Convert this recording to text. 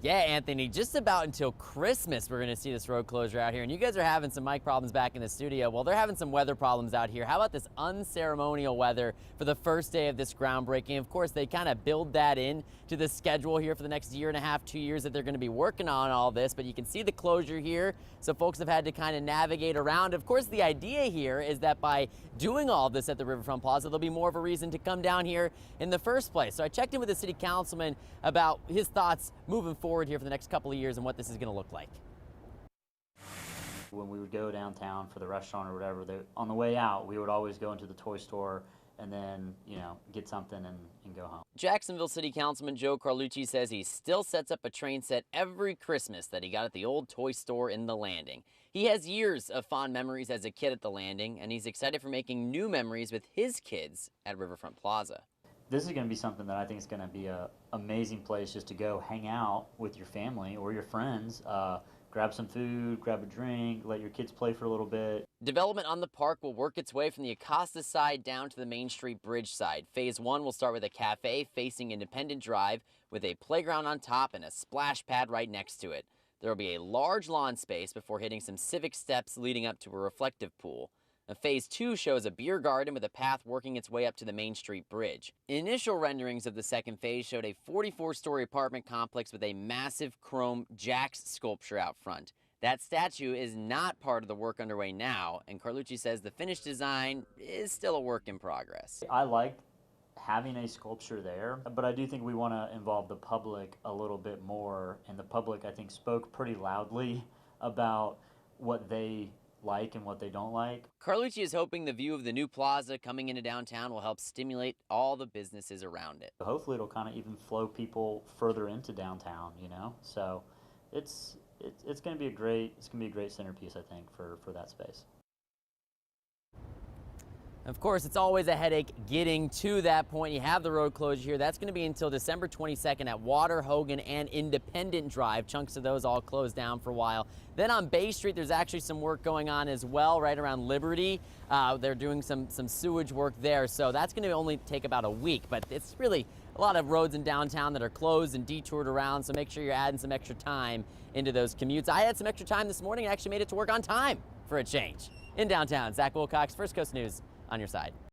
Yeah, Anthony, just about until Christmas we're going to see this road closure out here. And you guys are having some mic problems back in the studio. Well, they're having some weather problems out here. How about this unceremonial weather for the first day of this groundbreaking? Of course, they kind of build that in to the schedule here for the next year and a half, 2 years that they're going to be working on all this. But you can see the closure here. So folks have had to kind of navigate around. Of course, the idea here is that by doing all this at the Riverfront Plaza, there'll be more of a reason to come down here in the first place. So I checked in with the city councilman about his thoughts moving forward here for the next couple of years and what this is going to look like. When we would go downtown for the restaurant or whatever, on the way out, we would always go into the toy store and then, get something and go home. Jacksonville City Councilman Joe Carlucci says he still sets up a train set every Christmas that he got at the old toy store in the Landing. He has years of fond memories as a kid at the Landing, and he's excited for making new memories with his kids at Riverfront Plaza. This is going to be something that I think is going to be an amazing place just to go hang out with your family or your friends. Grab some food, grab a drink, let your kids play for a little bit. Development on the park will work its way from the Acosta side down to the Main Street Bridge side. Phase 1 will start with a cafe facing Independent Drive with a playground on top and a splash pad right next to it. There will be a large lawn space before hitting some civic steps leading up to a reflective pool. Phase 2 shows a beer garden with a path working its way up to the Main Street Bridge. Initial renderings of the second phase showed a 44-story apartment complex with a massive chrome Jax sculpture out front. That statue is not part of the work underway now, and Carlucci says the finished design is still a work in progress. I like having a sculpture there, but I do think we want to involve the public a little bit more, and the public, I think, spoke pretty loudly about what they like and what they don't like. Carlucci is hoping the view of the new plaza coming into downtown will help stimulate all the businesses around it. Hopefully it'll kind of even flow people further into downtown, So it's going to be a great centerpiece, I think, for that space. Of course, it's always a headache getting to that point. You have the road closure here. That's going to be until December 22nd at Water, Hogan, and Independent Drive. Chunks of those all closed down for a while. Then on Bay Street, there's actually some work going on as well, right around Liberty. They're doing some sewage work there, so that's going to only take about a week. But it's really a lot of roads in downtown that are closed and detoured around, so make sure you're adding some extra time into those commutes. I had some extra time this morning and actually made it to work on time for a change. In downtown, Zach Wilcox, First Coast News, on your side.